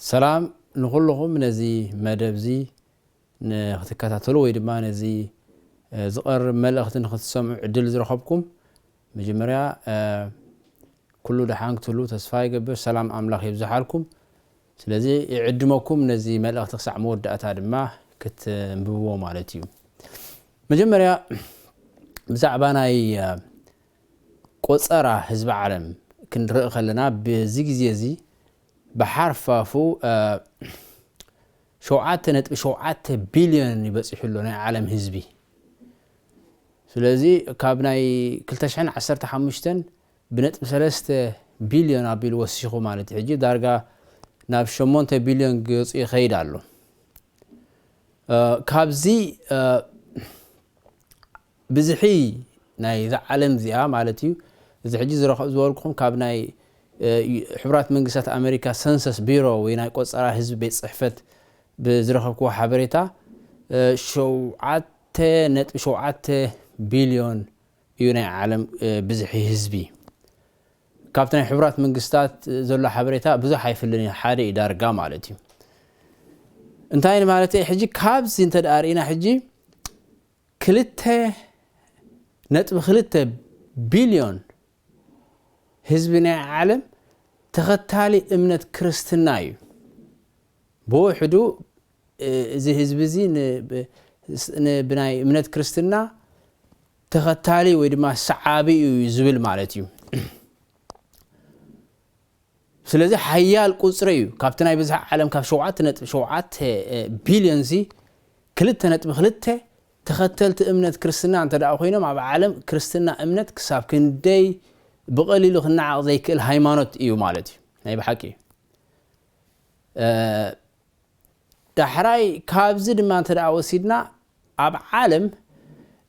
سلام نقولهم نزي مدبزي نختكاتلو ويدما نزي زقر ملأخت نختسمع عدل زرخبكم مجمريا كله دحانك تلو تسفاي قبر سلام أملاخ يبزحالكم سلازي يعدمكم نزي ملأخت تخسع مود أتادما كت مبوو مالتيو مجمريا بزعباناي قصرا حزب عالم كنرئ خلنا بزيزي بحرفافو شوعات بليون يبصح لنا عالم حزبي سلازي كابناي كلتشحن 15 بنطب 3 بليون ابيل وسيخو مالتي حجي دارغا ناب 8 بليون قص يخيدالو كابزي بزحي ناي ذا عالم زيا مالتي اذا حجي زوركم كابناي حبرات منقسات أمريكا سنسس بيرو ويناي قصرا حزب بيت صحفت بزرخبكو حبريتا شوعات بليون يوناي عالم بزحي حزبي كابتن حبرات منقسات زلو حبريتا بزح يفلني حادي دارغا مالتي انتاين مالتي حجي كابز انت دارينا حجي كلته بليون حزبنا عالم تختالي امنت كريستناي بوحدو زي حزب زي بناي امنت كريستنا تختالي ويدما صعابي يزبل مالتيو سلازي حيال قصريو كابتناي بزح عالم كاب شوعات بليون زي كلته تختلت امنت كريستنا انت دا خوينا مع عالم كريستنا امنت كساب كندي بقليلو خناع زيك الهيمانوت ايو مالتي ناي بحكي دحراي كابزد ما تدعى وسيدنا اب عالم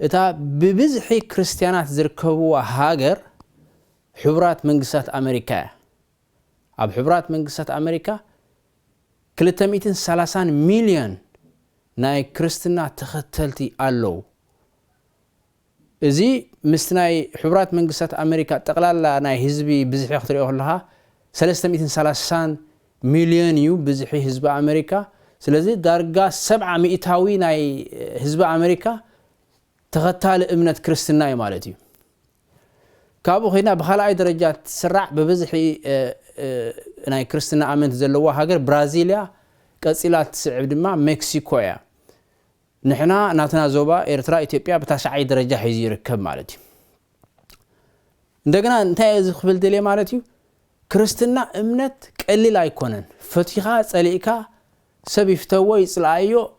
اتا ببزحي كريستيانات زركبوا هاجر حبرات منقسات امريكا اب حبرات منقسات امريكا 330 مليون ناي كريستنا تختلتي الو ازي مستناي حبرات منقسات امريكا تقلالا ناي حزبي بزحي خطريو لها 330 مليون يو بزحي حزب امريكا سلازي دارغا 700 ناي حزب امريكا تختال امنت كريستناي مالتي كابو هنا بخلاي درجات سرع ببزحي ناي كريستنا امنت زلوا هاجر برازيليا قصيلات تسعب دما مكسيكويا نحنا ناتنا زوبا إرترا إثيوبيا بتاسعي درجة حيزي ركب مالتي عندنا انتهي خبل دلي مالتي كريستنا امنت قليل ايكونن فتيخا صليكا سب يفتوي يصلايو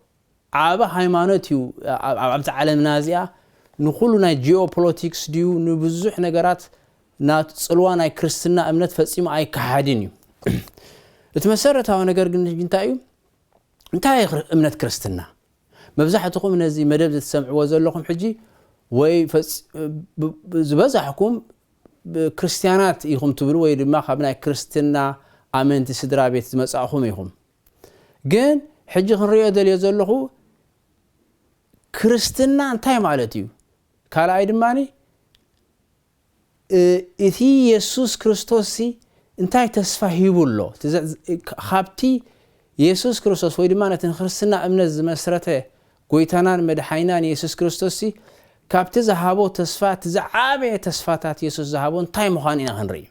عابا هايمانوتيو عبت عالم نازيا نخلونا جيوبوليتكس ديو نبزح نغرات نات صلوانا كريستنا امنت فصيم اي كحادينيو اتمسرتاو ነገር ግን እንታዩ እንታይ امنت كريستنا مبزحتكم نزي مدب تسمعوا زلكم حجي وي زبزحكم كريستيانات يخم تبلو وي دما خبنا كريستنا امنت سدرا بيت تمصاخم يخم ግን حجي خنريو دل يزلخو كريستنا انتاي مالتيو كالاي دماني اثي يسوع كريستوسي انتاي تسفاهيبولو خابتي يسوع كريستوس وي دما نتن كريستنا امنت مسرته قويتانان مدحينان يسوع كريستوسي كابت زهابو تسفات زعابي تسفاتات يسوع زهابو انتاي مخانينا هنري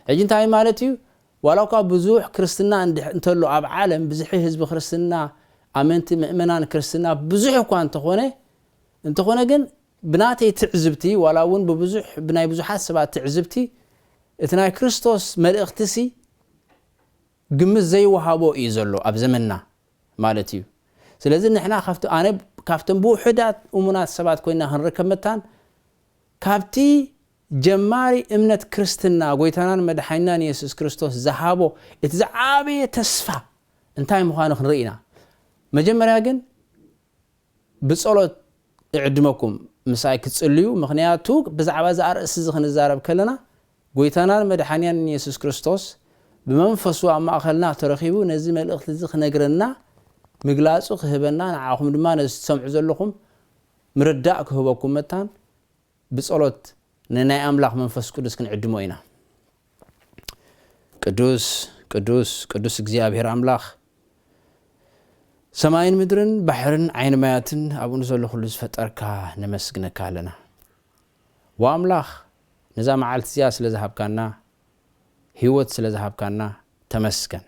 اجي انتاي مالتيو ولو كا بزوح كريستنا انتلو اب عالم بزحي حزب كريستنا امنت مؤمنان كريستنا بزوح كو انت خونه جن بناتي تعزبتي ولاون ببزوح بناي بزوحات سبات تعزبتي اتناي كريستوس ملئختسي قمز زي وهابو يزلو اب زمننا مالتيو سلازي نحنا انا كافتن بو حدات ومناسبات كوينا هنركب متان كابتي جماري امنت كريستنا قويتانان مدحينان يسوع كريستوس زهابو اتزعابي تسفى انتاي مخانو خنرينا مجمريا جن بصلوت اعدمكم مساي كتصليو مخنياتو بزعبا زارس زخنزارب كلنا قويتانان مدحينان يسوع كريستوس بمنفسو اما اخلنا ترخيبو نزي ملእخت زخنغرنا مغلاصو خهبنا نعاكم دما نسمعوا زلكم مرداء كهبكم متان بصلوت نناي املاح منفس قدس كنعدمو اينا قدوس ቅዱስ ቅዱስ እግዚአብሔር አምላኽ ሰማይን ምድርን ባሕርን ዓይን ማያትን ኣብኡ ዘሎ ኩሉ ዝፈጠርካ ነመስግነካ ኣለና ወአምላኽ ነዛ መዓልቲ እዚኣ ስለ ዝሃብካና ህይወት ስለ ዝሃብካና ተመስገን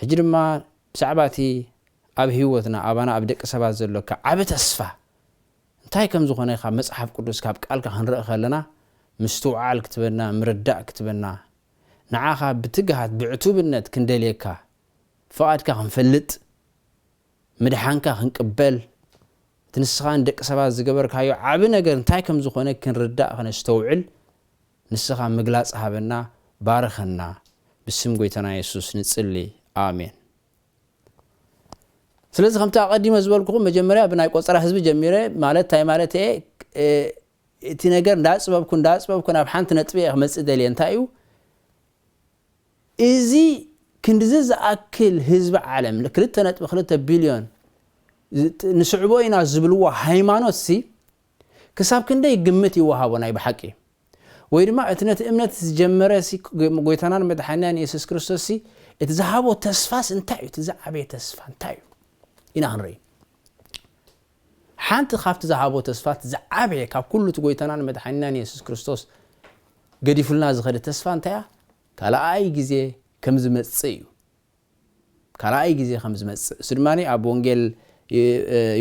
ሕጂ ድማ ብዛዕባቲ ኣብ ህይወትና ኣባና ኣብ ደቂ ሰባት ዘሎካ ዓብ ተስፋ እንታይ ከም ዝኾነ ካብ መጽሓፍ ቅዱስ ካብ ቃልካ ክንርኢ ከለና ምስትውዓል ክትበና ምርዳእ ክትበና ንዓኻ ብትግሃት ብዕቱብነት ክንደልየካ ፍቓድካ ክንፈልጥ ምድሓንካ ክንቅበል ትንስኻን ደቂ ሰባት ዝገበርካዮ ዓብ ነገር እንታይ ከም ዝኾነ ክንርዳእ ክነስተውዕል ንስኻ ምግላጽ ሃበና ባርኸና ብስም ጎይታና ኢየሱስ ንጽሊ አሜን ስለዚ ከምታ ቀዲመ ዝበልኩኹም መጀመርያ ብናይ ቆፀራ ህዝቢ ጀሚረ ማለት ታይ ማለት እቲ ነገር እንዳጽበብኩ ናብ ሓንቲ ነጥቢ ክመጽእ ደልየ እንታይ እዩ እዚ ክንድዚ ዝኣክል ህዝቢ ዓለም 2.2 ቢልዮን ንስዕቦ ኢና ዝብልዎ ሃይማኖት ሲ ክሳብ ክንደይ ግምት ይወሃቦ ናይ ብሓቂ ወይ ድማ እትነት እምነት ዝጀመረ ሲ ጎይታናን መድሓኒናን ኢየሱስ ክርስቶስ ሲ እቲ ዝሃቦ ተስፋስ እንታይ እዩ እቲ ዝዓበየ ተስፋ እንታይ እዩ ኢና ክንርኢ ሓንቲ ካብቲ ዝሃቦ ተስፋት ዝዓበየ ካብ ኩሉ እቲ ጎይታናን መድሓኒናን ኢየሱስ ክርስቶስ ገዲፉልና ዝኸደ ተስፋ እንታይ እያ ካልኣይ ግዜ ከም ዝመጽእ እዩ ካልኣይ ግዜ ከም ዝመጽእ እሱ ድማኒ ኣብ ወንጌል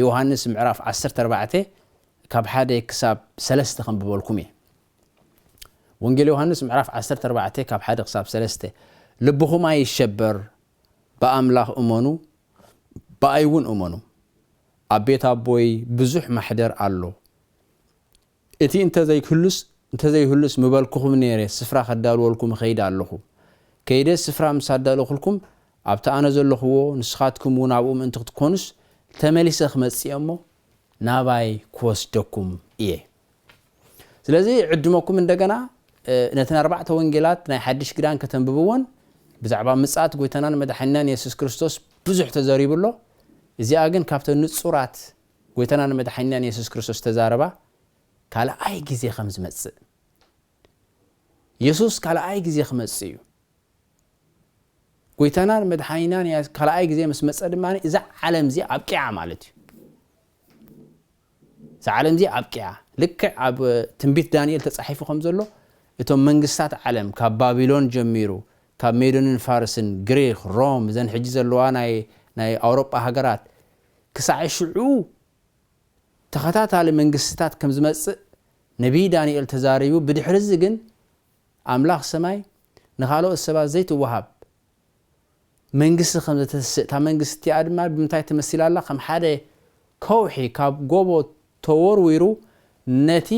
ዮሐንስ ምዕራፍ 14 ካብ 1 ክሳብ 3 ከንብበልኩም እየ ወንጌል ዮሐንስ ምዕራፍ 14 ካብ 1 ክሳብ 3 ልብኹም ኣይሸበር በኣምላኽ እመኑ በኣይውን እመኑ ኣብ ቤት ኣቦይ ብዙሕ ማሕደር ኣሎ እቲ እንተዘይህሉስ ምበልኩኹም ነይረ ስፍራ ከዳልወልኩም ኸይድ ኣለኹ ከይደ ስፍራ ምሳዳልኹልኩም ኣብታ ኣነ ዘለኽዎ ንስኻትኩም እውን ኣብኡ ምእንቲ ክትኮኑስ ተመሊሰ ክመጽእ እሞ ናባይ ክወስደኩም እየ ስለዚ ዕድመኩም እንደገና ነተን 4 ወንጌላት ናይ ሓድሽ ክዳን ከተንብብዎን ብዛዕባ ምጽኣት ጎይታናን መድሓኒናን ኢየሱስ ክርስቶስ ብዙሕ ተዘሪብሎ እዚኣ ግን ካብተን ንጹራት ጎይታናን መድሓኒናን ኢየሱስ ክርስቶስ ተዛረባ ካልኣይ ግዜ ከም ዝመጽእ ኢየሱስ ካልኣይ ግዜ ክመጽእ እዩ ጎይታናን መድሓኒናን ካልኣይ ግዜ ምስ መጽእ ድማ እዛ ዓለም እዚ ኣብቂዓ ማለት እዩ እዛ ዓለም እዚ ኣብቂዓ ልክዕ ኣብ ትንቢት ዳንኤል ተጻሒፉ ከም ዘሎ እቶም መንግስታት ዓለም ካብ ባቢሎን ጀሚሩ ካብ ሜዶንን ፋርስን ግሪክ ሮም ዘን ሕጂ ዘለዋ ናይ ኣውሮጳ ሃገራት ክሳዕ ሽዑ ተኸታታሊ መንግስትታት ከም ዝመጽእ ነቢይ ዳንኤል ተዛሪቡ ብድሕሪዚ ግን ኣምላኽ ሰማይ ንኻልኦት ሰባት ዘይትወሃብ መንግስቲ ከም ዝተስእ እታ መንግስቲ ድማ ብምንታይ ትመስል ኣላ ከም ሓደ ከውሒ ካብ ጎቦ ተወርዊሩ ነቲ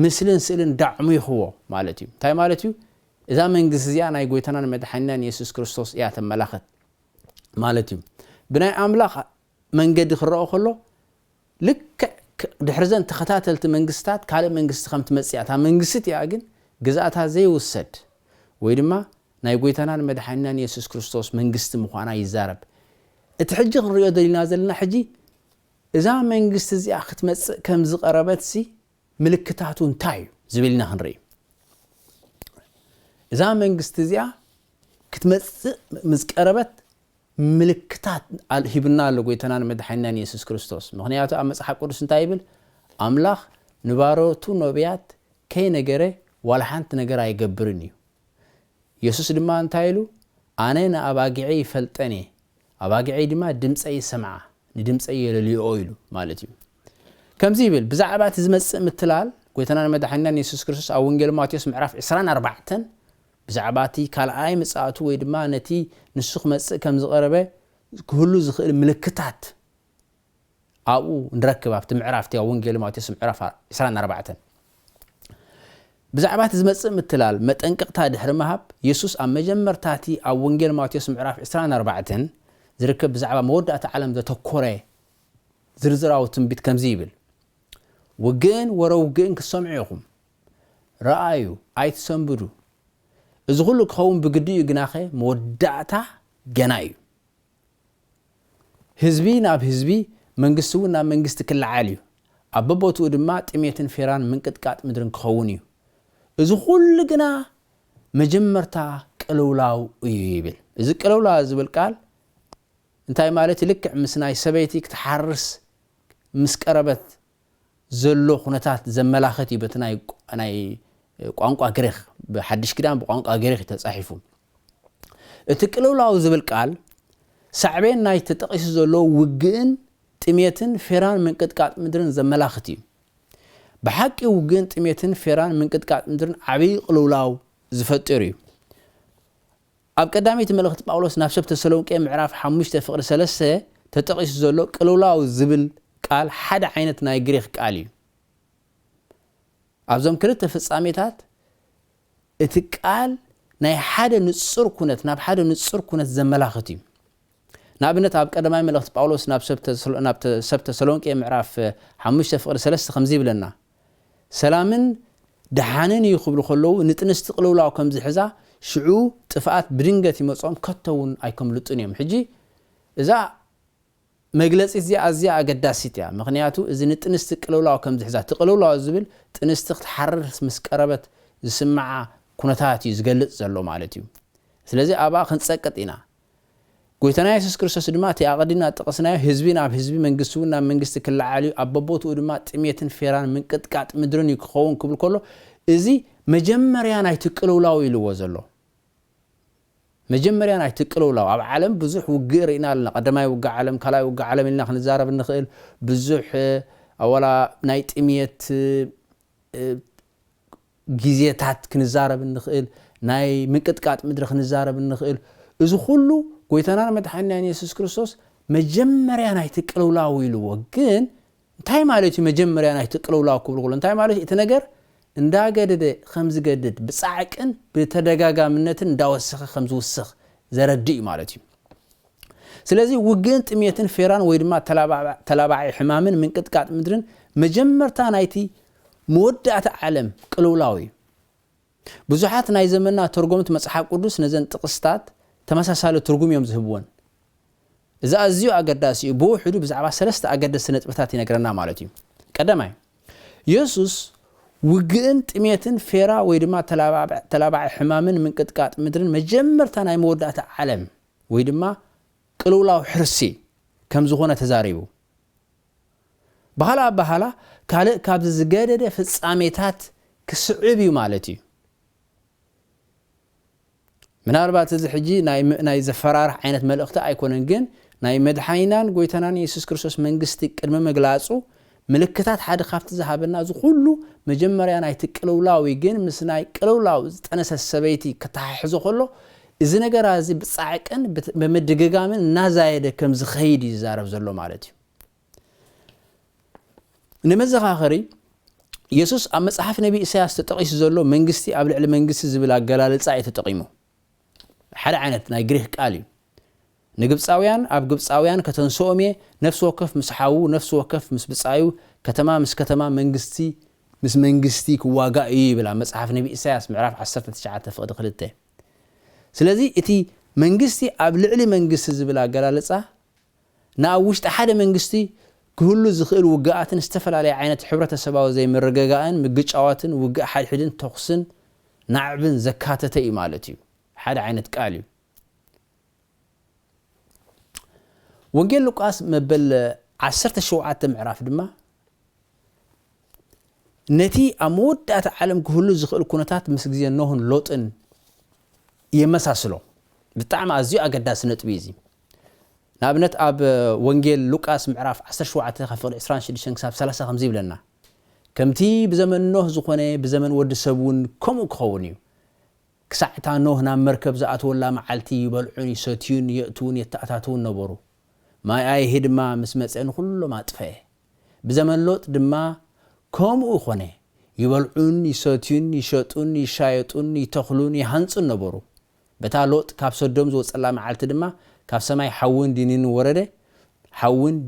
ምስልን ስእልን ዳዕሙ ይኽዎ ማለት እዩ እንታይ ማለት እዩ እዛ መንግስቲ እዚኣ ናይ ጎይታናን መድሓኒናን ኢየሱስ ክርስቶስ እያ ተመላኽት ማለት እዩ ብናይ ኣምላኽ መንገዲ ክረአ ከሎ ልክዕ ድሕርዘን ተኸታተልቲ መንግስትታት ካልእ መንግስቲ ከም ትመጽእ እታ መንግስቲ እያ ግን ግዛእታ ዘይውሰድ ወይ ድማ ናይ ጎይታናን መድሓኒናን ኢየሱስ ክርስቶስ መንግስቲ ምዃና ይዛረብ እቲ ሕጂ ክንሪኦ ደሊና ዘለና ሕጂ እዛ መንግስቲ እዚኣ ክትመጽእ ከም ዝቐረበት ሲ ምልክታቱ እንታይ እዩ ዝብልና ክንርኢ እዛ መንግስቲ እዚኣ ክትመጽእ ምስ ቀረበት ምልክታት ሂብና ኣሎ ጎይታናን መድሓኒናን ኢየሱስ ክርስቶስ ምክንያቱ ኣብ መጽሓፍ ቅዱስ እንታይ ይብል ኣምላኽ ንባሮቱ ነቢያት ከይነገረ ዋላ ሓንቲ ነገር ኣይገብርን እዩ ኢየሱስ ድማ እንታይ ኢሉ ኣነ ንኣባጊዐ ይፈልጠን እየ ኣባጊዐ ድማ ድምፀይ ሰምዓ ንድምፀይ የለልዮ ኢሉ ማለት እዩ ከምዚ ይብል ብዛዕባ እቲ ዝመጽእ ምትላል ጎይታናን መድሓኒናን ኢየሱስ ክርስቶስ ኣብ ወንጌል ማቴዎስ ምዕራፍ 24 ብዛዕባ እቲ ካልኣይ ምጽኣቱ ወይ ድማ ነቲ ንሱ ክመጽእ ከም ዝቐረበ ክህሉ ዝኽእል ምልክታት ኣብኡ ንረክብ ኣብቲ ምዕራፍ እቲ ወንጌል ማቴዎስ ምዕራፍ 24 ብዛዕባ እቲ ዝመጽእ ምትላል መጠንቀቕታ ድሕሪ ምሃብ ኢየሱስ ኣብ መጀመርታቲ ኣብ ወንጌል ማቴዎስ ምዕራፍ 24 ዝርከብ ብዛዕባ መወዳእታ ዓለም ዘተኮረ ዝርዝራዊ ትንቢት ከምዚ ይብል ወግን ወረውግን ክሰምዑ ኢኹም ረኣዩ ኣይትሰንብዱ እዚ ኩሉ ክኸውን ብግዲኡ ግናኸ መወዳእታ ገና እዩ ህዝቢ ናብ ህዝቢ መንግስቲ እውን ናብ መንግስቲ ክለዓል እዩ ኣብ በቦትኡ ድማ ጥሜትን ፌራን ምንቅጥቃጥ ምድርን ክኸውን እዩ እዚ ኩሉ ግና መጀመርታ ቅልውላው እዩ ይብል እዚ ቅልውላው ዝብል ቃል እንታይ ማለት ልክዕ ምስ ናይ ሰበይቲ ክትሓርስ ምስ ቀረበት ዘሎ ኩነታት ዘመላኽት እዩ በቲ ናይ ቋንቋ ግሪክ ብሓድሽ ክዳን ብቋንቋ ግሪክ ተጻሒፉ እቲ ቅልውላው ዝብል ቃል ሳዕቤን ናይ ተጠቂሱ ዘሎ ውግእን ጥሜትን ፌራን ምንቅጥቃጥ ምድርን ዘመላኽት እዩ ብሓቂ ውግእን ጥሜትን ፌራን ምንቅጥቃጥ ምድርን ዓብይ ቅልውላው ዝፈጥር እዩ ኣብ ቀዳሚት መልእኽቲ ጳውሎስ ናብ ሰብተ ተሰሎንቄ ምዕራፍ 5:3 ተጠቂሱ ዘሎ ቅልውላው ዝብል ቃል ሓደ ዓይነት ናይ ግሪክ ቃል እዩ ኣብዞም ክልተ ፍጻሜታት እቲ ቃል ናይ ሓደ ንጹር ኩነት ናብ ሓደ ንጹር ኩነት ዘመላኽት እዩ ንኣብነት ኣብ ቀዳማይ መልእኽቲ ጳውሎስ ናብ ሰብተ ተሰሎንቄ ምዕራፍ 5:3 ከምዚ ይብለና ሰላምን ድሓንን ይኽብሉ ከለዉ ንጥንስቲ ቅልውላው ከም ዝሕዛ ሽዑ ጥፍኣት ብድንገት ይመጾም ከተውን ኣይከምልጡን እዮም ሕጂ እዛ መግለጺ እዚኣ ኣዝያ ኣገዳሲት እያ ምክንያቱ እዚ ንጥንስቲ ቅልውላው ከም ዝሕዛ ትቅልውላው ዝብል ጥንስቲ ክትሓርስ ምስ ቀረበት ዝስማዓ ኩነታት እዩ ዝገልጽ ዘሎ ማለት እዩ ስለዚ ኣባ ክንጸቅጥ ኢና ጎይታና ኢየሱስ ክርስቶስ ድማ እቲ ኣቀዲና ጥቅስናዮ ህዝቢ ናብ ህዝቢ መንግስቱ ናብ መንግስቲ ክልዓልዩ ኣበቦቱ ድማ ጥሜትን ፌራን ምንቅጥቃጥ ምድርን ይክኸውን ክብል ከሎ እዚ መጀመርያ ናይ ትቅልውላው ኢልዎ ዘሎ መጀመርያ ናይ ትቅልውላው ኣብ ዓለም ብዙሕ ውግእ ርኢና ኣለና ቀዳማይ ውግእ ዓለም ካልኣይ ውግእ ዓለም ኢልና ክንዛረብ ንኽእል ብዙሕ ኣወላ ናይ ጥሜት ግዜታት ክንዛረብ ንኽእል ናይ ምንቅጥቃጥ ምድሪ ክንዛረብ ንኽእል እዚ ኩሉ ጎይታና መድሓኒና ኢየሱስ ክርስቶስ መጀመርያ ናይ ትቅልውላው ኢልዎ ግን እንታይ ማለት እዩ መጀመርያ ናይ ትቅልውላው ክብል ከሎ እንታይ ማለት እቲ ነገር እንዳገደደ ከም ዝገድድ ብጻዕቅን ብተደጋጋምነትን እንዳወሰኸ ከም ዝውስኽ ዘረድእ ማለት እዩ ስለዚ ውግእን ጥሜትን ፌራን ወይ ድማ ተላባዒ ሕማምን ምንቅጥቃጥ ምድርን መጀመርታ ናይቲ መወዳእታ ዓለም ቅልውላው እዩ ብዙሓት ናይ ዘመንና ተርጎምት መጽሓፍ ቅዱስ ነዘን ጥቅስታት ተመሳሳሊ ትርጉም እዮም ዝህብዎን እዚ ኣዝዩ ኣገዳሲ እዩ ብውሕዱ ብዛዕባ ሰለስተ ኣገደስቲ ነጥብታት ይነግረና ማለት እዩ ቀዳማይ ኢየሱስ ውግእን ጥሜትን ፌራ ወይ ድማ ተላባዒ ሕማምን ምንቅጥቃጥ ምድርን መጀመርታ ናይ መወዳእታ ዓለም ወይ ድማ ቅልውላው ሕርሲ ከም ዝኾነ ተዛሪቡ ባህላ ካልእ ካብ ዝገደደ ፍጻሜታት ክስዕብ እዩ ማለት እዩ ምናልባት እዚ ሕጂ ናይ ዘፈራርሕ ዓይነት መልእኽቲ ኣይኮነን ግን ናይ መድሓኒናን ጎይታናን ኢየሱስ ክርስቶስ መንግስቲ ቅድመ መግላጹ ምልክታት ሓደ ካብቲ ዝሃበና እዚ ኩሉ መጀመርያ ናይ ትቅልውላው ግን ምስ ናይ ቅልውላው ዝጠነሰ ሰበይቲ ከተሓሕዞ ከሎ እዚ ነገር እዚ ብጻዕቅን በመደጋጋምን እናዛየደ ከም ዝኸይድ ይዛረብ ዘሎ ማለት እዩ ንመዘኻኸሪ ኢየሱስ ኣብ መጽሓፍ ነቢ ኢሳያስ ተጠቂሱ ዘሎ መንግስቲ ኣብ ልዕሊ መንግስቲ ዝብል ኣገላልጻ እዩ ተጠቂሙ ሓደ ዓይነት ናይ ግሪክ ቃል እዩ ንግብፃውያን ኣብ ግብፃውያን ከተንሶኦም ነፍስ ወከፍ ምስ ሓው ነፍስ ወከፍ ምስ ብጻዩ ከተማ ምስ ከተማ መንግስቲ ምስ መንግስቲ ክዋጋእ እዩ ይብል መጽሓፍ ነቢ ኢሳያስ ምዕራፍ 19:2 ስለዚ እቲ መንግስቲ ኣብ ልዕሊ መንግስቲ ዝብል ኣገላልጻ ናብ ውሽጢ ሓደ መንግስቲ ክህሉ ዝኽእል ውግኣትን ዝተፈላለየ ዓይነት ሕብረተሰባዊ ዘይምርግጋእን ምግጫዋትን ውግእ ሓድሕድን ተኹስን ናዕብን ዘካተተ እዩ ማለት እዩ ሓደ ዓይነት ቃል እዩ ወንጌል ሉቃስ መበል 17 ምዕራፍ ድማ ነቲ ኣብ መወዳእታ ዓለም ክህሉ ዝኽእል ኩነታት ምስ ግዜ ኖህን ሎጥን የመሳስሎ ብጣዕሚ ኣዝዩ ኣገዳሲ ነጥቢ እዩ ንኣብነት ኣብ ወንጌል ሉቃስ ምዕራፍ 17:26-30 ከምዚ ይብለና ከምቲ ብዘመን ኖህ ዝኾነ ብዘመን ወዲ ሰብ እውን ከምኡ ክኸውን እዩ ክሳዕታ ኖህ ናብ መርከብ ዝኣተወላ መዓልቲ ይበልዑን ይሰትዩን የእትውን የተኣታተውን ነበሩ ማይ ድማ ምስ መጽአን ኩሎም ኣጥፈየ ብዘመን ሎጥ ድማ ከምኡ ኾነ ይበልዑን ይሰትዩን ይሸጡን ይሻየጡን ይተኽሉን ይሃንጹን ነበሩ በታ ሎጥ ካብ ሶዶም ዝወጸላ መዓልቲ ድማ ካብ ሰማይ ሓውን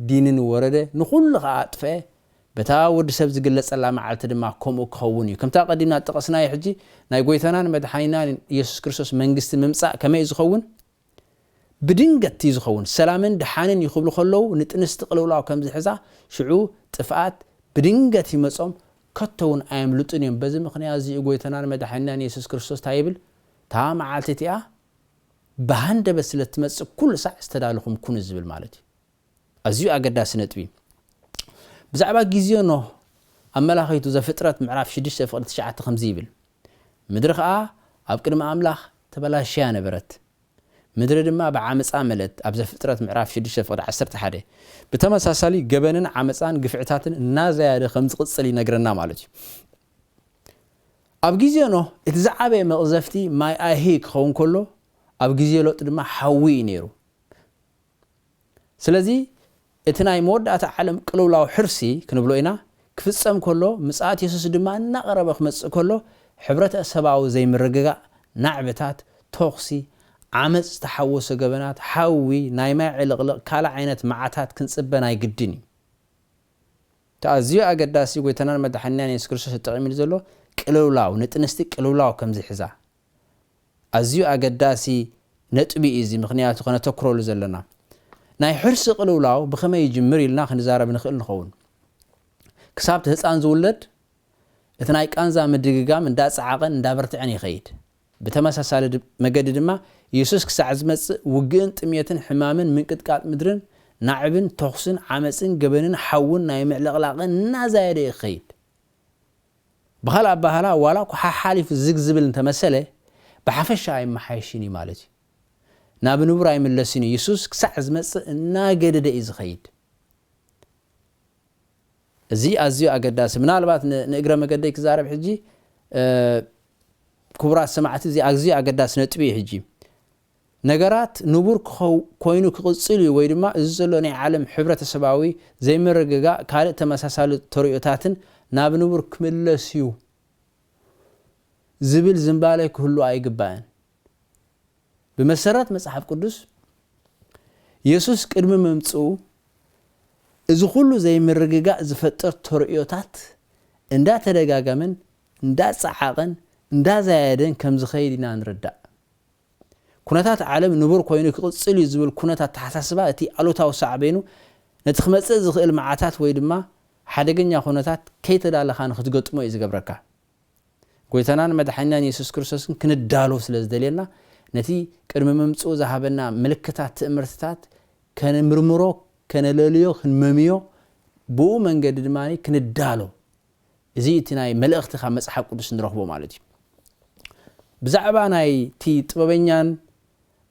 ዲንን ወረደ ንኹሉ ኸ ኣጥፈየ በታ ወዲ ሰብ ዝግለጸላ መዓልቲ ድማ ከምኡ ክኸውን እዩ ከምታ ቀዲምና ጠቀስናዮ ሕጂ ናይ ጎይታናን መድሓኒናን ኢየሱስ ክርስቶስ መንግስቲ ምምጻእ ከመይ ዝኸውን ብድንገት ዝኸውን ሰላምን ድሓንን ይኽብሉ ከለዉ ንጥንስቲ ቅልውላው ከም ዝሕዛ ሽዑ ጥፍኣት ብድንገት ይመጾም ከተውን ኣየምልጡን እዮም በዚ ምኽንያት እዚ ጎይታናን መድሓኒናን ኢየሱስ ክርስቶስ ታይብል ታማዓልቲያ በሃንደ በስለት መጽ ኩሉ ሳዕ استدالخم ኩን ዝብል ማለት እዩ አዝዩ አገዳስ ነጥቢ ብዛዕባ ግዚዮ ነው አመላኺቱ ዘፍጥረት ምዕራፍ 6 ፍቅድ 9 ከምዚ ይብል ምድሪ ኸአ ኣብ ቅድመ አምላኽ ተበላሽያ ነበረት ምድሪ ድማ በዓመፃ መለት ኣብ ዘፍጥረት ምዕራፍ 6 ፍቅድ 11 በተመሳሳሊ ገበንን ዓመፃን ግፍዕታትን እናዘያደ ከም ዝቅጽል ይነግረና ማለት እዩ ኣብ ግዚዮ ነው እቲ ዝዓበ መቕዘፍቲ ማይ ኣሂ ክኸውን ከሎ ኣብ ግዚዮ ሎጥ ድማ ሓዊ ነይሩ ስለዚ እቲ ናይ መወዳእታ ዓለም ቅልውላው ሕርሲ ክንብሎ ኢና ክፍጸም ከሎ ምጽኣት ኢየሱስ ድማ እናቀረበ ክመጽእ ከሎ ሕብረተሰባዊ ዘይምርግጋ ናዕበታት ተኽሲ ዓመጽ ተሓወሰ ገበናት ሓዊ ናይ ማይ ዕልቕልቕ ካላ ዓይነት መዓታት ክንጽበና ይግድን እዩ ተኣዝዩ ኣገዳሲ ጎይታናን መድሓኒናን ኢየሱስ ክርስቶስ ተጠቒሙሉ ዘሎ ቅልውላው ንጥንስቲ ቅልውላው ከም ዝሕዛ ኣዝዩ ኣገዳሲ ነጥቢ እዚ ምኽንያቱ ከነተክረሉ ዘለና ናይ ሕርሲ ቅልውላው ብኸመይ ይጅምር ኢልና ክንዛረብ ንኽእል ንኸውን ክሳብ ህፃን ዝውለድ እቲ ናይ ቃንዛ ምድግጋም እንዳጻዓቐን እንዳበርትዕን ይኸይድ በተመሳሳሊ መገዲ ድማ ኢየሱስ ክሳዕ ዝመጽእ ውግእን ጥምየትን ሕማምን ምንቅጥቃጥ ምድርን ናዕብን ተኽስን ዓመፅን ገበንን ሓውን ናይ ምዕልቕላቕን እናዛየደ ይኸይድ بخلا بهلا ولا كحالف زغزبل انتمسله بحفش اي محايشيني مالتي نابنو براي ملسيني يسوس كسعز مص ناغدد از خيد زي ازيو اقداس منالبات نقرا مقدي كزارب حجي كبرى سمعت زي ازيو اقداس نطبي حجي ነገራት ንቡር ኮይኑ ክቅጽል ወይ ድማ ዝዘሎኒ ዓለም ሕብረተሰባዊ ዘይመረገጋ ካልእ ተመሳሳሊ ተሪዮታትን ናብ ንቡር ክምለስዩ ዝብል ዝምባለ ክህሉ አይግባን በመሰረት መጽሐፍ ቅዱስ ኢየሱስ ቅድመ መምጽኡ እዚ ሁሉ ዘይመረገጋ ዝፈጠር ተሪዮታት እንዳ ተደጋጋመን እንዳ ጻዓቀን እንዳ ዛያደን ከም ዝኸይድና ንረዳ ኩነታት ዓለም ንቡር ኮይኑ ክቅጽል ዝብል ኩነታት ተሓሳስባ እቲ አሉታው ሳዕቤኑ ነቲ ክመጽእ ዝኽእል መዓታት ወይ ድማ ሓደገኛ ኩነታት ከይተዳለኻን ክትገጥሞ እዩ ዝገብረካ ጎይታናን መድሓኒናን ኢየሱስ ክርስቶስን ክንዳሎ ስለዝደልየና ነቲ ቅድመ መምጽኡ ዝሃበና ምልክታት ትእምርትታት ከነምርምሮ ከነለልዮ ክንመምዮ ብኡ መንገዲ ድማ ክንዳሎ እዚ እቲ ናይ መልእኽቲ ካብ መጽሓፍ ቅዱስ ንረኽቦ ማለት እዩ ብዛዕባ ናይ ቲ ጥበበኛን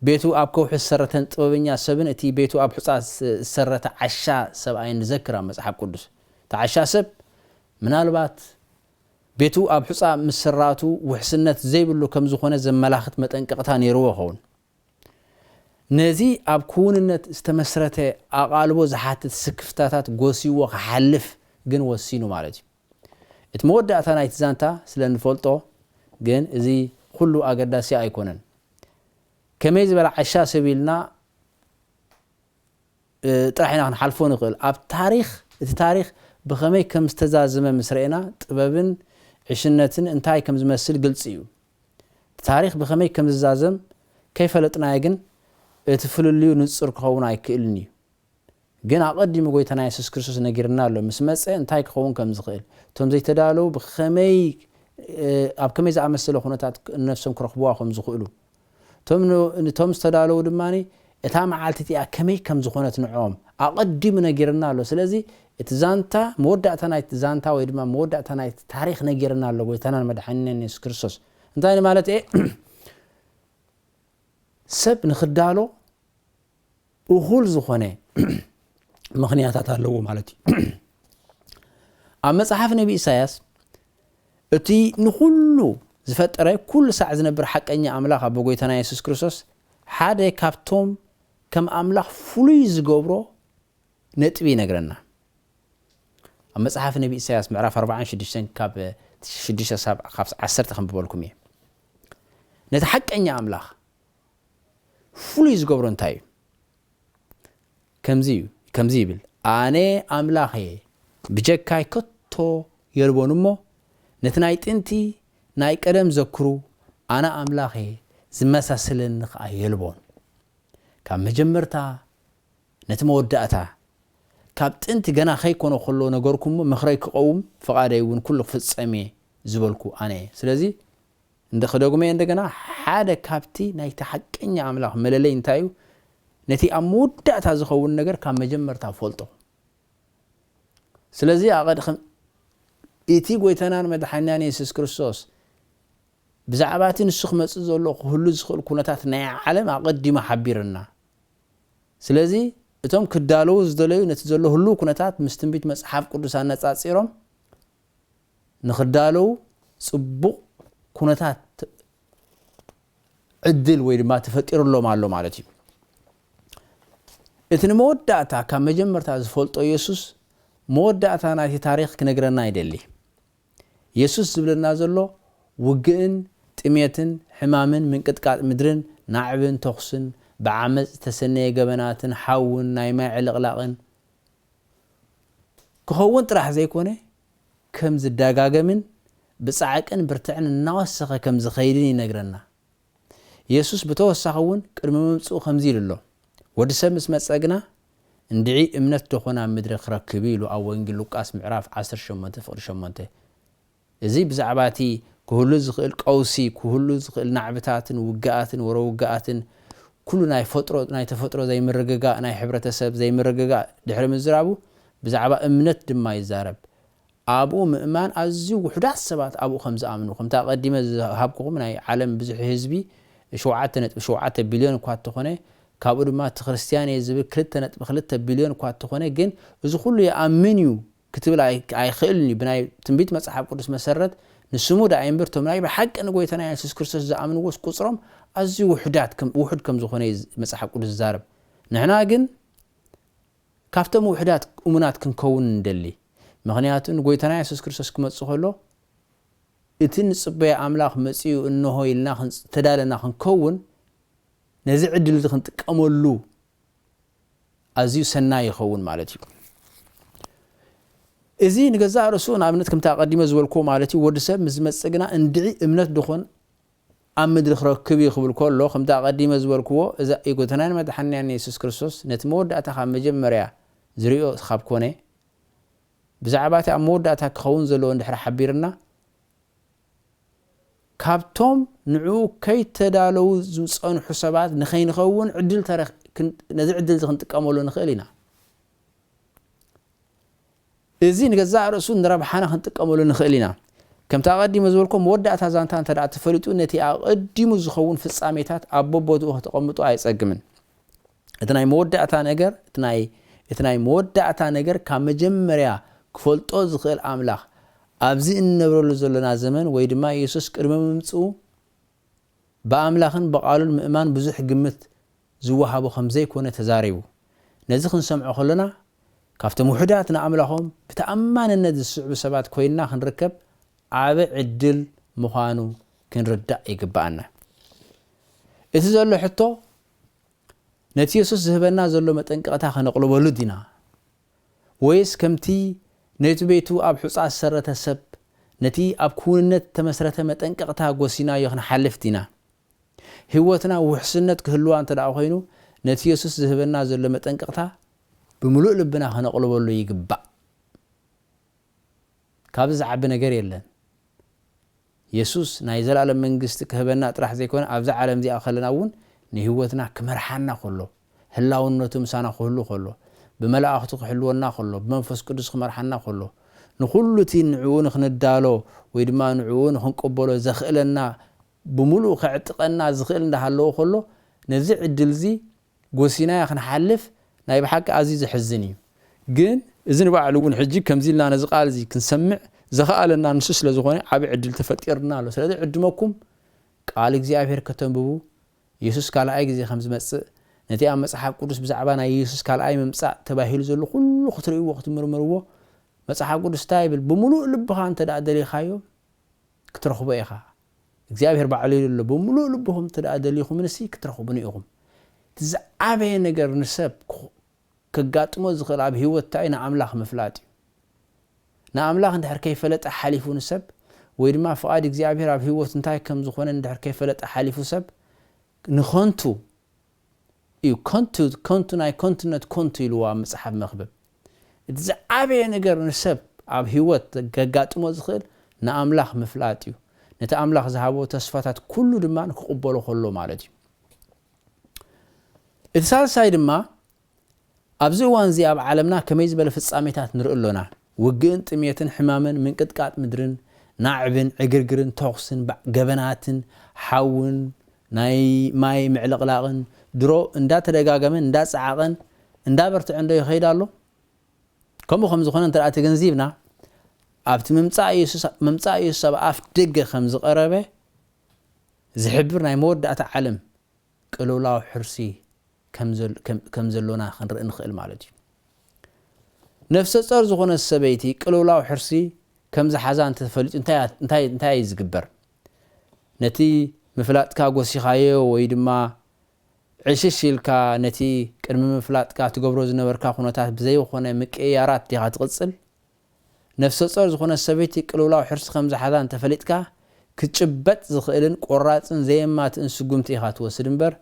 ቤቱ ኣብ ከውሒ ዝሰረተን ጥበበኛ ሰብን እቲ ቤቱ ኣብ ሕፃ ዝሰረተ ዓሻ ሰብኣይን ዝዘክራ መጽሓፍ ቅዱስ ተዓሻ ሰብ ምናልባት ቤቱ ኣብ ሕፃ ምስራቱ ውሕስነት ዘይብሉ ከም ዝኾነ ዘመላኽት መጠንቀቕታ ነይርዎ ኸውን ነዚ ኣብ ኩውንነት ዝተመስረተ ኣቓልቦ ዝሓትት ስክፍታታት ጎሲዎ ክሓልፍ ግን ወሲኑ ማለት እዩ እቲ መወዳእታ ናይቲ ዛንታ ስለንፈልጦ ግን እዚ ኩሉ ኣገዳሲ ኣይኮነን ከመይ ዝበለ ዓሻ ሰቢልና ጥራሕና ክንሓልፎ ንኽእል ኣብ ታሪኽ እቲ ታሪኽ ብኸመይ ከም ዝተዛዘመ ምስረኤና ጥበብን ዕሽነትን እንታይ ከም ዝመስል ግልጽ እዩ ታሪኽ ብኸመይ ከም ዝዛዘም ከይፈለጥናዮ ግን እቲ ፍልልዩ ንጹር ክኸውን ኣይክእልን እዩ ግን ኣቐዲሙ ጎይታና ኢየሱስ ክርስቶስ ነጊርና ኣሎ ምስ መጽ እንታይ ክኸውን ከም ዝኽእል ቶም ዘይተዳለው ብኸመይ ኣብ ከመይ ዝኣመሰለ ኩነታት ነፍሶም ክረኽብዋ ከም ዝኽእሉ ቶም ዝተዳለው ድማኒ እታ መዓልቲ እቲኣ ከመይ ከም ዝኾነት ንዖም ኣቐዲሙ ነጊርና ኣሎ ስለዚ እቲ ዛንታ መወዳእታ ናይቲ ዛንታ ወይ ድማ መወዳእታ ናይቲ ታሪኽ ነጊርና ኣሎ ጎይታናን መድሓኒናን ኢየሱስ ክርስቶስ እንታይ ማለት ሰብ ንኽዳሎ እኹል ዝኾነ ምኽንያታት ኣለዎ ማለት እዩ ኣብ መጽሓፍ ነቢ ኢሳያስ እቲ ንኹሉ ዝፈጠረ ኩሉ ሳዕ ዝነብር ሓቀኛ ኣምላኽ ኣብ ጎይታና ኢየሱስ ክርስቶስ ሓደ ካብቶም ከም ኣምላኽ ፍሉይ ዝገብሮ ነጥቢ ይነግረና ኣብ መጽሓፍ ነቢ ኢሳያስ ምዕራፍ 46 ካብ 6-10 ክንብበልኩም እየ ነቲ ሓቀኛ ኣምላኽ ፍሉይ ዝገብሮ እንታይ እዩ ከምዚ ይብል ኣነ ኣምላኽ ብጀካይ ከቶ የልቦን እሞ ነቲ ናይ ጥንቲ ናይ ቀደም ዘክሩ ኣነ ኣምላኽ ዝመሳሰለኒ ከዓ የልቦን ካብ መጀመርታ ነቲ መወዳእታ ካብ ጥንቲ ገና ኸይኮነ ከሎ ነገርኩም ምኽረይ ክቐውም ፍቓደይ እውን ኩሉ ክፍጸም ዝበልኩ ኣነ ስለዚ እንደخدغمه እንደገና ሓደ ካብቲ ናይቲ ሐቀኛ አምላኽ መለለይ እንታዩ ነቲ አሞዳታ ዝኸውን ነገር ካብ መጀመርታ ፈልጦ ስለዚህ አቀድ እቲ ጎይተናን መድኃኒያና ኢየሱስ ክርስቶስ ብዛዕባቲ ንሱ ክመጽእ ዘሎ ሁሉ ዝኽእል ኩነታት ናይ ዓለም አቀዲማ ሓቢርና ስለዚህ እቶም ክዳለው ዝደለዩ ነቲ ዘሎ ሁሉ ኩነታት ምስ ትንቢት መጽሓፍ ቅዱስ አነጻጺሮም ንኽዳለው ጽቡቕ ኩነታት ዕድል ወይ ድማ ተፈጢሩሎም ኣሎ ማለት እዩ እቲ ንመወዳእታ ካብ መጀመርታ ዝፈልጦ ኢየሱስ መወዳእታ ናይቲ ታሪኽ ክነግረና ይደሊ ኢየሱስ ዝብለና ዘሎ ውግእን ጥሜትን ሕማምን ምንቅጥቃጥ ምድርን ናዕብን ተኽስን بعمز تسنى جبناتن حاون نايمة علقلاقن كهون تراح زي كونه كم زداقا من بسعكن برتعن النواسخة كم زخيرين ينقرنا يسوس بتوسخون كرممصو خمزيل الله ودسمس مسقنا ندعي امنت تخونا مدرخ ركبيلو او انجل لوقاس معراف 10 شمنته فقر شمنته ازي بزعباتي كهلو زخيل قوسي كهلو زخيل نعبتاتن وقاتن وروقاتن كل ناي فترة ناي تفترة زي مرققاء ناي حبرة سب زي مرققاء دحر مزرابو بزعبا امنت دما يزارب ابو مؤمن ازيو وحدات سبات ابو خمس امنو خمتا قديمه هابكم ناي عالم بزح حزبي شوعات بليون كوات تخونه كابو دما كريستيان يزب 2.2 بليون كوات تخونه جن ازو كله يامنيو كتب لا اي خيلني بناي تنبيت مصحف قدس مسرت نسمو دا ايمبرتو ناي بحق ان غويتنا يسوع كريستوس زامن وس قصرم ازي وحدات كم وحد كم زخونه مصحف قدس زارب نحنا جن كافتم وحدات امنات كنكون ندلي مغنياتن غويتنا يسوع كريستوس كمصخلو اتن صبي املاح مصيو انه يلنا تدالنا كنكون نزي عدل خنطقملو ازي سنا يخون معناتي ازي نغزا رسولنا امنت كم تقديمه زولكو معناتي ودسب مزمصغنا اندعي امنت دخون امد ركب يخبل كله كم تقديمه زولكو اذا يغتنان مدحنيان يسوع كريستوس نتموداتا خ مجمريا زريو خاب كونه بزعباتي اموداتا كخون زلو اندحر حبيرنا كابتوم نعو كي تدالو زمصون حسابات نخين خون عدل تاريخ نزي عدل خنطقملو نخيلنا ازي نغزا رسول نربحنا خنطقملو نخيلنا كم تقدم زولكم مودعتا زانتا انت دا تفلطو نتي اقديمو زخون فصاميتات ابوبوتو تقمطو ايصقمن اتناي مودعتا ነገር اتناي مودعتا ነገር كمجمريا كفلطو زخيل املاح ابزي انبرلو زلنا زمن وي دما يسوس قرم ممصو باملاحن بقالو المؤمن بزح ግምት زوهابو خمزي كونه تزاريبو نزي خنسمعو خلنا كافتم وحداتنا املاحهم بتامانነት ዝስዕቡ ሰባት ኮይና ክንርከብ عاب عدل مخانو كنردع يقبعنا إذا زلو حتو نتيسوس زهبنا زلو متنققتا خنقلبولو دينا ويس كمتي نيتو بيتو اب حصاص سرته سب نتي اب كوننت تمسرته متنققتا غوسينا يخن حلف دينا هوتنا وحسنت كهلو انت دا خوينو نتيسوس زهبنا زلو متنققتا بملؤ لبنا خنقلبولو يقبع كابز عب ነገር የለን ኢየሱስ ናይ ዘላለም መንግስት ከህበና ጥራሕ ዘይኮነ ኣብዛ ዓለም ዚ አኸለናውን ንህይወትና ከመርሓና ኮሎ ህላውነቱ ምሳና ኮሎ በመላእክቱ ክሕልወና ኮሎ በመንፈስ ቅዱስ ከመርሓና ኮሎ ንኹሉቲ ንዑን ክነዳሎ ወይ ድማ ንዑን ክንቀበሎ ዘኽእለና ብሙሉ ከዕጥቀና ዝኽእል እንዳሃለዎ ኮሎ ነዚ ዕድል ዚ ጎሲና ክንሓልፍ ናይ በሓቂ ኣዚ ዝሕዝን እዩ ግን እዝን ባዕሉን ሕጂ ከምዚልና ነዚ ቃል ዚ ክንሰምዕ زخالنا نسوس لزخوني عبي عدل تفكرنا له سلادة عدمكم قال እግዚአብሔር ከተንብቡ ኢየሱስ ካልአይ ጊዜ خمس መጽእ ነቲ ኣብ መጽሐፍ ቅዱስ ብዛዕባና ኢየሱስ ካልአይ መምጻእ ተባሂሉ ዘሎ ሁሉ ክትሪኡ ወቅት ምርምርዎ መጽሐፍ ቅዱስ ታይብል በሙሉ ልብኻ እንተ ዳደሊኻዮ ክትረኽቦ ኢኻ እግዚአብሔር ባዕሉ ይሉ በሙሉ ልብኹም ተዳደሊኹም ንሲ ክትረኽቡን ኢኹም ትዛዕበየ ነገር ንሰብ ከጋጥሞ ዝኽእል ኣብ ህይወት ታይና ኣምላኽ መፍላጥ نعملاق ندحر كيف فلت حليفو نسب ويدما فؤاد እግዚአብሔር ኣብ ህይወት እንታይ ከም ዝኾነ ندحر كيف فلت حليفو سب نخونتو كونتو ناي كونتنت كونتو ይልዋ መጽሐፍ መኽብብ ዝዓበየ ነገር ንሰብ ኣብ ህይወት ገጋጥሞ ዝኽእል ንኣምላኽ መፍላጥ እዩ ነቲ ኣምላኽ ዝሃቦ ተስፋታት ኩሉ ድማ ክቕበሎ ከሎ ማለት እዩ እቲ ሳልሳይ ድማ ኣብዚ እዋን እዚ ኣብ ዓለምና ከመይ ዝበለ ፍጻሜታት ንርኢ ኣለና ውግእን ጥሜትን ሕማምን ምንቅጥቃጥ ምድርን ናዕብን ዕግርግርን ተኹስን ገበናትን ሓውን ናይ ማይ ምዕልቕላቕን ድሮ እንዳተደጋገመን እንዳፀዓቐን እንዳበርትዕ እንዶ ይኸይድ ኣሎ ከምኡ ከም ዝኾነ እንተኣ ተገንዚብና ኣብቲ መምጻእ ኢየሱስ ኣብ ኣፍ ደገ ከም ዝቐረበ ዝሕብር ናይ መወዳእታ ዓለም ቅልውላዊ ሕርሲ ከም ዘሎና ክንርኢ ንኽእል ማለት እዩ ነፍሰ ጾር ዝኾነ ሰበይቲ ቅልውላዊ ሕርሲ ከም ዝሓዛ እንተፈሊጡ እንታይ ዝግበር ነቲ ምፍላጥካ ጎሲኻዮ ወይ ድማ ዕሽሽ ኢልካ ነቲ ቅድሚ ምፍላጥካ ትገብሮ ዝነበርካ ኩነታት ብዘይኮነ ምቅያራት ዲኻ ትቕፅል ነፍሰ ጾር ዝኾነ ሰበይቲ ቅልውላዊ ሕርሲ ከም ዝሓዛ እንተፈሊጥካ ክጭበጥ ዝኽእልን ቆራፅን ዘየማትን ስጉምቲ ኢኻ ትወስድ እምበር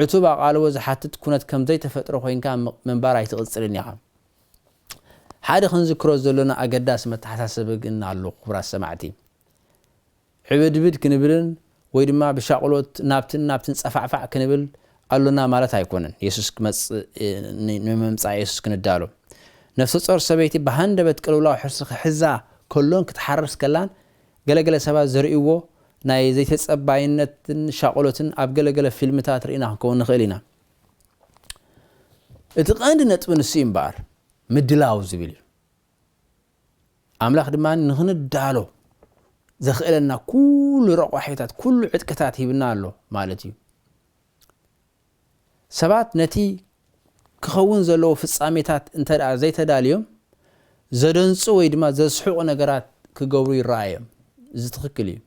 ዕቱብ ኣቓልቦ ዝሓትት ኩነት ከም ዘይተፈጥሮ ኮይንካ መንባር ኣይትቕፅልን ኢኻ ሓደ ክንዝክሮ ዘለና ኣገዳሲ መተሓሳሰቢ ግን ኣሎ ክቡራት ሰማዕቲ ዕብድብድ ክንብልን ወይ ድማ ብሻቕሎት ናብትን ፀፋዕፋዕ ክንብል ኣሎና ማለት ኣይኮነን ኢየሱስ ንመምጻእ ኢየሱስ ክንዳሎ ነፍሰ ጾር ሰበይቲ ብሃንደበት ቅልውላዊ ሕርሲ ክሕዛ ከሎን ክትሓርስ ከላን ገለገለ ሰባት ዘርእይዎ ናይ ዘይተጸባይነትን ሻቕሎትን ኣብ ገለገለ ፊልምታት ርኢና ክንከውን ንኽእል ኢና እቲ ቀንዲ ነጥቢ ንሱ እምበኣር ምድላው ዝብል እዩ ኣምላኽ ድማ ንኽንዳሎ ዘኽእለና ኩሉ ረቑሒታት ኩሉ ዕጥቅታት ሂብና ኣሎ ማለት እዩ ሰባት ነቲ ክኸውን ዘለዎ ፍጻሜታት እንተደኣ ዘይተዳልዮም ዘደንፁ ወይ ድማ ዘስሑቑ ነገራት ክገብሩ ይረኣዮም እዚ ትኽክል እዩ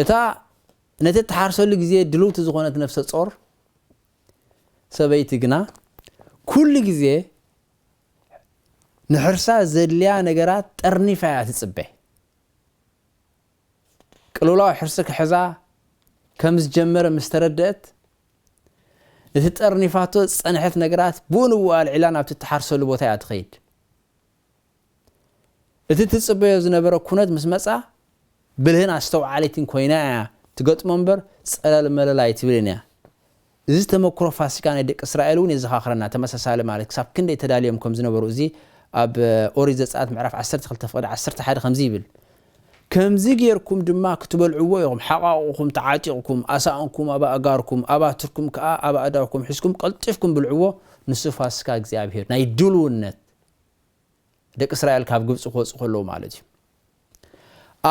እታ ነቲ ተሓርሰሉ ግዜ ድልውቲ ዝኾነት ነፍሰ ጾር ሰበይቲ ግና ኩሉ ግዜ ንሕርሳ ዘድልያ ነገራት ጠርኒፋ እያ ትጽበ ቅልውላዊ ሕርሲ ክሕዛ ከም ዝጀመረ ምስ ተረድአት እቲ ጠርኒፋቶ ፀንሐት ነገራት ብኡንብኡ ኣልዒላ ናብቲ ተሓርሰሉ ቦታ እያ ትኸይድ እቲ ትጽበዮ ዝነበረ ኩነት ምስ መጻ ብልህን ኣስተውዓሊትን ኮይና እያ ትገጥሞ እምበር ፀለል መለል ኣይትብልን እያ እዚ ተመክሮ ፋሲካ ናይ ደቂ እስራኤል እውን የዘኻኽረና ተመሳሳሊ ማለት ክሳብ ክንደይ ተዳልዮም ከም ዝነበሩ እዚ ኣብ ኦሪት ዘጸአት ምዕራፍ 12 ፍቅዲ 11 ከምዚ ይብል ከምዚ ጌርኩም ድማ ክትበልዕዎ ኢኹም ሓቃቁኩም ተዓጢቕኩም ኣሳእንኩም ኣብ ኣጋርኩም ኣባትርኩም ከዓ ኣብ ኣዳውኩም ሒዝኩም ቀልጢፍኩም ብልዕዎ ንሱ ፋሲካ እግዚአብሔር ናይ ድልውነት ደቂ እስራኤል ካብ ግብጽ ክወፁ ከለዉ ማለት እዩ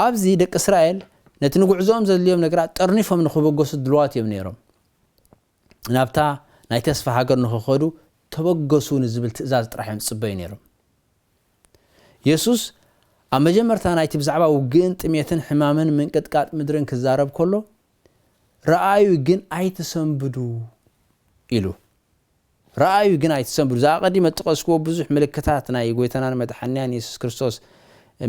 ኣብዚ ደቂ እስራኤል ነቲ ንጉዕዞኦም ዘድልዮም ነገራት ጠርኒፎም ንኽበገሱ ድልዋት እዮም ነይሮም ናብታ ናይ ተስፋ ሃገር ንኽኸዱ ተበገሱ ንዝብል ትእዛዝ ጥራሕዮም ዝጽበዩ ነይሮም ኢየሱስ ኣብ መጀመርታ ናይቲ ብዛዕባ ውግእን ጥሜትን ሕማምን ምንቅጥቃጥ ምድርን ክዛረብ ከሎ ረኣዩ ግን ኣይትሰንብዱ ኢሉ ረኣዩ ግን ኣይትሰንብዱ ዛ ቀዲመ ጠቐስክዎ ብዙሕ ምልክታት ናይ ጎይታናን መድሓኒያን ኢየሱስ ክርስቶስ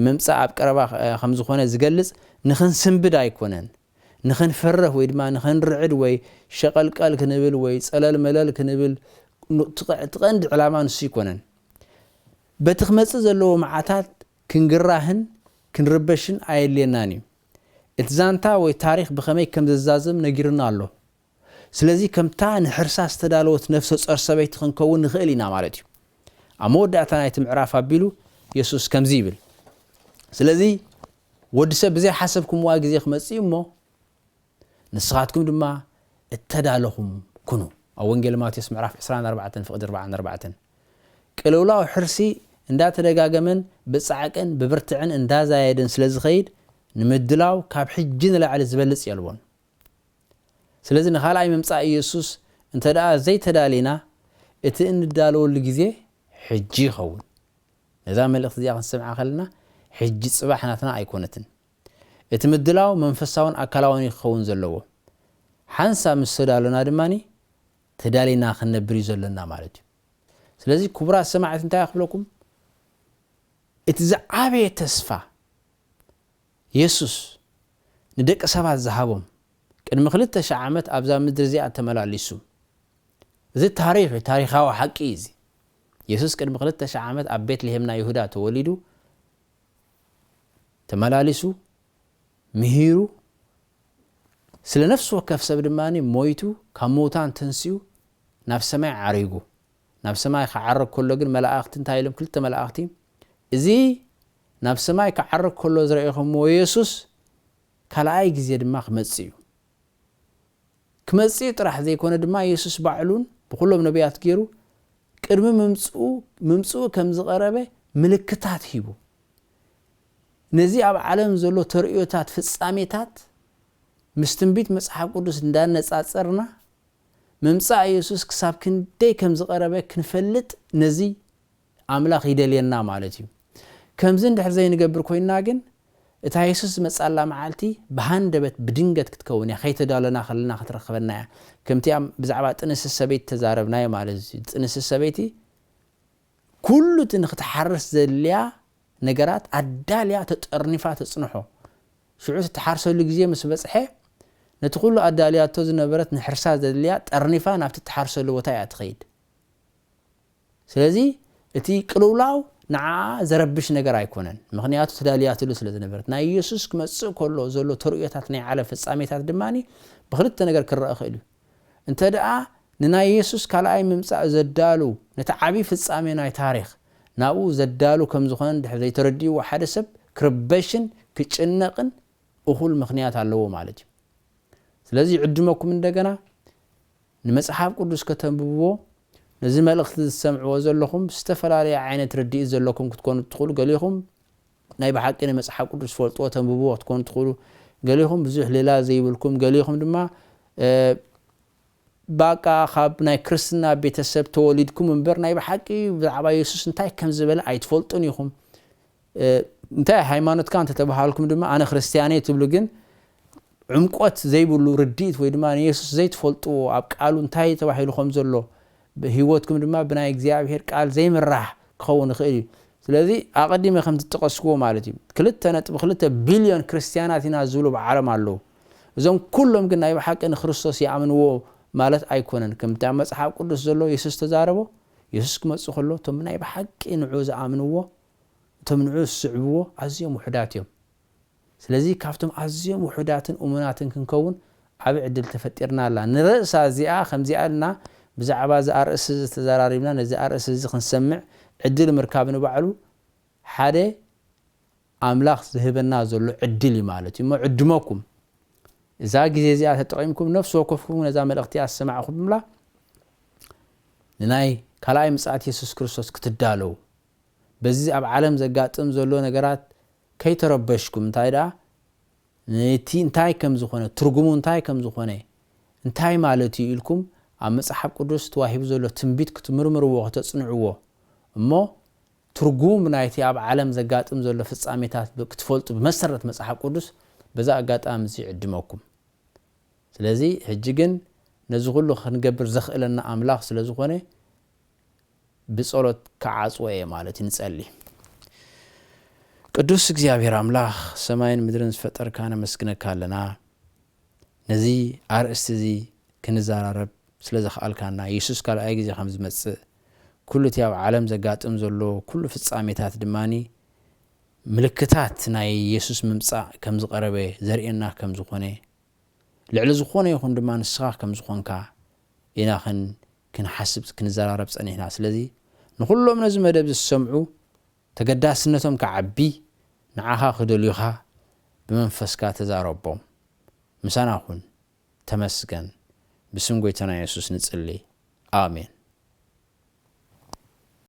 መምጻእ ኣብ ቀረባ ከም ዝኾነ ዝገልጽ ንኽንስንብድ ኣይኮነን ንኽንፈርህ ወይ ድማ ንኽንርዕድ ወይ ሸቐልቀል ክንብል ወይ ፀለል መለል ክንብል ትቐንዲ ዕላማ ንሱ ይኮነን በቲ ክመጽእ ዘለዎ መዓታት ክንግራህን ክንርበሽን ኣየድልየናን እዩ እቲ ዛንታ ወይ ታሪክ ብኸመይ ከም ዝዛዘም ነጊርና ኣሎ ስለዚ ከምታ ንሕርሳ ዝተዳለወት ነፍሰ ጾር ሰበይቲ ክንከውን ንኽእል ኢና ማለት እዩ ኣብ መወዳእታ ናይቲ ምዕራፍ ኣቢሉ ኢየሱስ ከምዚ ይብል ስለዚ ወዲ ሰብ ብዘይ ሓሰብኩምዋ ግዜ ክመጽእ እሞ ንስኻትኩም ድማ እተዳለኹም ኩኑ ኣብ ወንጌል ማቴዎስ ምዕራፍ 24 ፍቅዲ 44 ቅልውላዊ ሕርሲ እንዳተደጋገመን ብጻዕቅን ብብርትዕን እንዳዛየድን ስለ ዝኸይድ ንምድላው ካብ ሕጂ ንላዕሊ ዝበልጽ የልዎን ስለዚ ንኻልኣይ መምጻእ ኢየሱስ እንተደኣ ዘይተዳሊና እቲ እንዳለወሉ ግዜ ሕጂ ይኸውን ነዛ መልእኽቲ እዚኣ ክንሰምዓ ከለና ሕጂ ጽባሕ ናትና ኣይኮነትን እቲ ምድላው መንፈሳውን ኣካላውን ይኸውን ዘለዎ ሓንሳብ ምስ ተዳለና ድማኒ ተዳሊና ክንነብር ዘለና ማለት እዩ ስለዚ ክቡራት ሰማዕት እንታይ ኣኽብለኩም እቲ ዝዓበየ ተስፋ ኢየሱስ ንደቂ ሰባት ዝሃቦም ቅድሚ 2000 ዓመት ኣብዛ ምድሪ እዚኣ ተመላሊሱ እዚ ታሪኻዊ ሓቂ እዚ ኢየሱስ ቅድሚ 2000 ዓመት ኣብ ቤትልሄምና ይሁዳ ተወሊዱ ተመላሊሱ ምሂሩ ስለ ነፍሱ ወከፍ ሰብ ድማኒ ሞይቱ ካብ ሞታን ተንሲኡ ናብ ሰማይ ዓሪጉ ናብ ሰማይ ክዓርግ ከሎ ግን መላእክት እንታይ ኢሎም ክልተ መላእክቲ እዚ ናብ ሰማይ ክዓርግ ከሎ ዝረአኹምዎ ኢየሱስ ካልኣይ ግዜ ድማ ክመጽእ እዩ ክመጽእ ጥራሕ ዘይኮነ ድማ ኢየሱስ ባዕሉን ብኩሎም ነቢያት ገይሩ ቅድሚ መምጽኡ ከም ዝቀረበ ምልክታት ሂቡ ነዚ ኣብ ዓለም ዘሎ ተርእዮታት ፍጻሜታት ምስ ትንቢት መጽሓፍ ቅዱስ እንዳነጻጸርና መምጽእ ኢየሱስ ክሳብ ክንደይ ከም ዝቀረበ ክንፈልጥ ነዚ ኣምላኽ ይደልየና ማለት እዩ ከምዚ እንድሕር ዘይንገብር ኮይና ግን እታ ኢየሱስ መጻላ መዓልቲ በሃንደበት ብድንገት ክትከውን ያ ከይተዳለና ከለና ክትረክበና ከምቲ ብዛዕባ ጥንስስ ሰበይቲ ተዛረብናዮ ማለት እዩ ጥንስስ ሰበይቲ ኩሉ ንክትሓርስ ዘልያ ነገራት ኣዳልያ ተጠርኒፋ ተጽንሖ ሽዑ ተሓርሰሉ ግዜ ምስ በጽሐ ነቲ ኩሉ ኣዳልያቶ ዝነበረት ንሕርሳ ዘልያ ጠርኒፋ ናብቲ ተሓርሰሉ ቦታ እያ ትኸይድ ስለዚ እቲ ቅልውላው ንዓ ዘረብሽ ነገር ኣይኮነን ምክንያቱ ተዳልያትሉ ስለ ዝነበረት ናይ ኢየሱስ ክመጽእ ከሎ ዘሎ ተርእዮታት ናይ ዓለም ፍጻሜታት ድማኒ ብክልተ ነገር ክረአ ክእል እንተ ደኣ ንናይ ኢየሱስ ካልኣይ ምምጻእ ዘዳሉ ነቲ ዓቢ ፍጻሜ ናይ ታሪኽ ናብኡ ዘዳሉ ከም ዝኾነ ድሕሪ ዘይተረዲኡ ሓደ ሰብ ክርበሽን ክጭነቅን እኹል ምክንያት ኣለዎ ማለት እዩ ስለዚ ዕድመኩም እንደገና ንመጽሓፍ ቅዱስ ከተንብብዎ ነዚ መልእኽቲ ዝሰምዕዎ ዘለኹም ዝተፈላለዩ ዓይነት ርድኢት ዘለኩም ክትኮኑ ትኽእሉ ገሊኹም ናይ ብሓቂ መጽሓፍ ቅዱስ ፈልጥዎ ተንብብዎ ክትኮኑ ትኽእሉ ገሊኹም ብዙሕ ሌላ ዘይብልኩም ገሊኹም ድማ ባቃ ካብ ናይ ክርስትና ቤተሰብ ተወሊድኩም እምበር ናይ ብሓቂ ብዛዕባ ኢየሱስ እንታይ ከም ዝበለ ኣይትፈልጡን ኢኹም እንታይ ሃይማኖትካ እንተተባሃልኩም ድማ ኣነ ክርስቲያኔ ትብሉ ግን ዕምቆት ዘይብሉ ርድኢት ወይ ድማ ኢየሱስ ዘይትፈልጥዎ ኣብ ቃሉ እንታይ ተባሂሉ ከም ዘሎ በህይወትኩም ድማ ብናይ እግዚአብሔር ቃል ዘይምራሕ ክኸውን ይኽእል ስለዚ ኣቀዲመ ከም ትጠቀስክዎ ማለት እዩ 2.2 ቢልዮን ክርስቲያናት ኢና ዝብሉ ብዓለም ኣለው እዞም ኩሎም ግን ናይ ብሓቂ ንክርስቶስ ይኣምንዎ ማለት ኣይኮነን ከምታ መጽሓፍ ቅዱስ ዘሎ ኢየሱስ ተዛረቦ ኢየሱስ ክመጽእ ከሎ ቶም ናይ ብሓቂ ንዑ ዝኣምንዎ ቶም ንዑ ዝስዕብዎ ኣዝዮም ውሕዳት እዮም ስለዚ ካብቶም ኣዝዮም ውሕዳትን እሙናትን ክንከውን ዓብ ዕድል ተፈጢርና ኣላ ንርእሳ እዚኣ ከምዚኣልና ብዛዕባ ዝኣርእስ ዝተዘራሪብና ነዚ ኣርእስ እዚ ክንሰምዕ ዕድል ምርካብ ንባዕሉ ሓደ ኣምላኽ ዝህበና ዘሎ ዕድል ማለት እዩ ዕድመኩም እዛ ግዜ እዚኣ ተጠቂምኩም ነፍስ ወከፍኩም ነዛ መልእኽቲ ኣሰማዕኹምላ ንናይ ካልኣይ ምጽኣት ኢየሱስ ክርስቶስ ክትዳለው በዚ ኣብ ዓለም ዘጋጥም ዘሎ ነገራት ከይተረበሽኩም እንታይ ዳ ነቲ እንታይ ከም ዝኾነ ትርጉሙ እንታይ ከም ዝኾነ እንታይ ማለት እዩ ኢልኩም ኣብ መጽሓፍ ቅዱስ ተዋሂቡ ዘሎ ትንቢት ክትምርምርዎ ከተጽንዕዎ እሞ ትርጉም ናይቲ ኣብ ዓለም ዘጋጥም ዘሎ ፍጻሜታት ክትፈልጡ ብመሰረት መጽሓፍ ቅዱስ በዛ ኣጋጣሚ እዚ ዕድመኩም ስለዚ ሕጂ ግን ነዚ ሁሉ ክንገብር ዘኽእለና ኣምላኽ ስለ ዝኾነ ብጸሎት ከዓጽወ ማለት ንጸሊ ቅዱስ እግዚአብሔር አምላኽ ሰማይን ምድርን ዝፈጠርካ ነመስግነካ ኣለና ነዚ ኣርእስቲ እዚ ክንዛራረብ ስለዘኽኣልካና ኢየሱስ ካልኣይ ግዜ ከም ዝመጽእ ኩሉ እቲ ኣብ ዓለም ዘጋጥም ዘሎ ኩሉ ፍጻሜታት ድማኒ ምልክታት ናይ ኢየሱስ ምምጻእ ከም ዝቀረበ ዘርእየና ከም ዝኾነ ልዕሊ ዝኾነ ይኹን ድማ ንስኻ ከም ዝኾንካ ኢና ክንሓስብ ክንዘራረብ ጸኒሕና ስለዚ ንኹሎም ነዚ መደብ ዝሰምዑ ተገዳስነቶም ከዓቢ ንዓኻ ክደልዩኻ ብመንፈስካ ተዛረቦም ምሳናኹን ተመስገን ብስም ጎይታና ኢየሱስ ንጽሊ ኣሜን